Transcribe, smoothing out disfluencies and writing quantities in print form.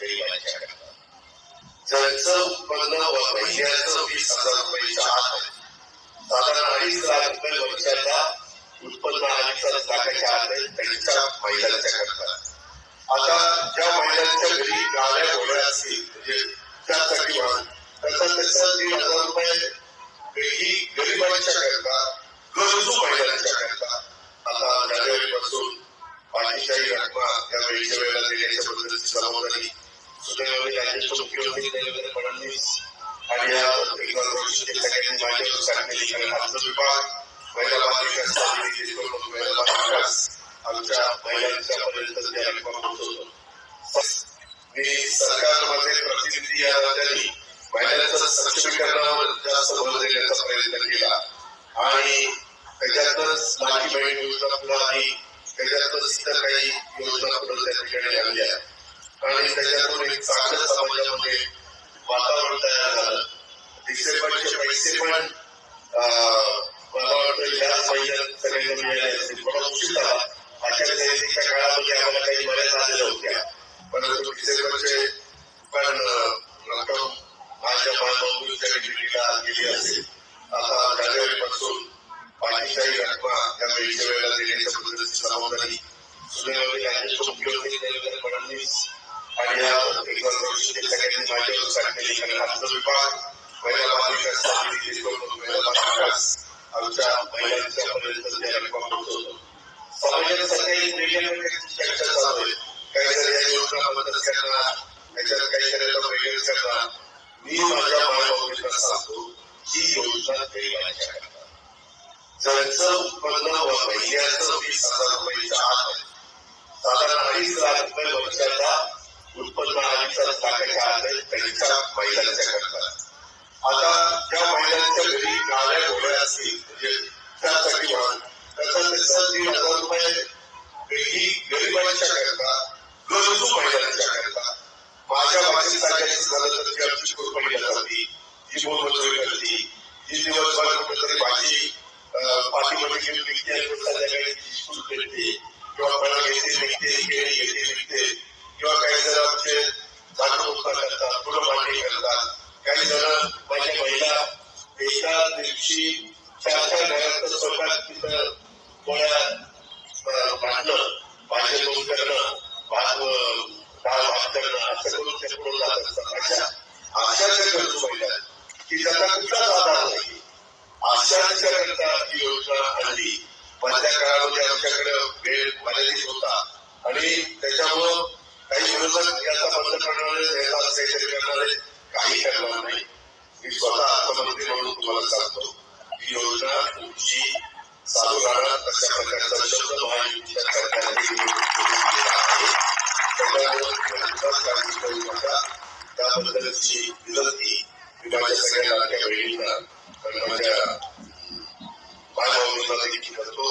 गरिबांच्याकरता ज्यांचं उत्पन्न महिन्याचं 20,000 रुपयाच्या आत आहे, साधारण 2.5 लाख रुपये वर्षाला उत्पन्न 2.5 लाखाच्या आत आहे, त्यांच्या महिलांच्या करता. आता ज्या महिलांच्या घरी गाड्या घोड्या असतील म्हणजे त्यासाठी त्याचा 3,000 रुपये ही गरिबांच्या करता, गरजू महिलांच्या करता. आता जानेवारीपासून पाठीशाही रकमा या वेळच्या वेळेला देण्याच्या बद्दलची जबाबदारी सुदैवाने राज्याचे मुख्यमंत्री देवेंद्र फडणवीस आणि या सगळ्यांनी माझ्यावर सांगितली. कारण आमचा विभाग महिला विकास आमच्या महिलांच्या पर्यंत त्या रकमा पोहोचवतो. मी सरकारमध्ये प्रतिनिधी या नात्याने महिलांच्या सक्षमीकरणावर जास्त भर देण्याचा प्रयत्न केला आणि त्याच्यातच लाडकी बहीण योजना पुढे आली, त्याच्यातच इतर काही योजना पुढे त्या ठिकाणी आणल्या आणि त्याच्यातून एक चांगलं समाजामध्ये वातावरण तयार झालं. डिसेंबरचे पैसे पण मला वाटतं ह्याच महिन्यात सगळ्यांना मिळाले असतील. थोडा उशीर झाला, आचारसंहितेच्या काळामध्ये आम्हाला काही बऱ्याच आलेल्या होत्या, परंतु डिसेंबरचे पण रक्कम माझ्या मालमत्तेच्या डिग्रीला गेली असेल. आता जानेवारीपासून पाठीशाही रकमा या वेळच्या वेळेला देण्याच्या बद्दलची जबाबदारी सुदैवाने राज्याचे मुख्यमंत्री देवेंद्र फडणवीस आणि या सगळ्यांनी माझ्यावर सांगितली. कारण आमचा विभाग महिला विकास आमच्या महिलांच्या पर्यंत त्या रकमा पोहोचवतो. समाजात सगळ्या वेगवेगळ्या चर्चा चालू आहे. काही जर या योजना बद्दल करणार, त्याच्यात काही करायला वेगळे करणार. मी माझ्या मायबाबतीला सांगतो ही योजना गरिबांच्या करता, ज्यांचं उत्पन्न महिन्याचं 20,000 रुपयाच्या आत आहे, साधारण 2.5 लाख रुपये वर्षाला उत्पन्न 2.5 लाखाच्या आत आहे, त्यांच्या महिलांच्या करता. आता ज्या महिलांच्या घरी गाड्या घोड्या असतील म्हणजे त्यासाठी त्याचा 3,000 रुपये ही गरिबांच्या करता, गरजू महिलांच्या करता. माझ्या भाषेत सांगायचं झालं तर ती आमची कुरपणी जाती, जी मोलमजुरी करते, जी दिवसभर कुठेतरी भाजी पाठीमध्ये घेऊन विकते आणि संध्याकाळी स्कूल भेटते किंवा फळं घेते विकते, केळी घेते विकते, किंवा काही जण आमचे झाडू उपकार करतात, फुलं मांडणी करतात. काही जण माझ्या महिला एका दिवशी 4 घरात स्वतः तिथं पोळ्या वाटणं, भाजी लोण करणं, डाळ भात करणं असं करून ते पुढे जात असतात. अशा गरजू महिला की ज्यांना कुठलाच आधार नाही, अशांच्या करता ही योजना आणली. मधल्या काळामध्ये आमच्याकडे वेळ मर्यादित होता आणि त्याच्यामुळं काही विरोधक याचा बंद करणारे याचा काहीतरी करणारे काही करणार नाही. मी स्वतः अर्थमंत्री म्हणून तुम्हाला सांगतो ही योजना तुमची चालू राहणार. अशा प्रकारचा शब्द महायुतीच्या सरकारने आहे. त्याबद्दलची विनंती मी माझ्या सगळ्या लाडक्या बहिणींना माझ्या मायबाबतीला देखील करतो.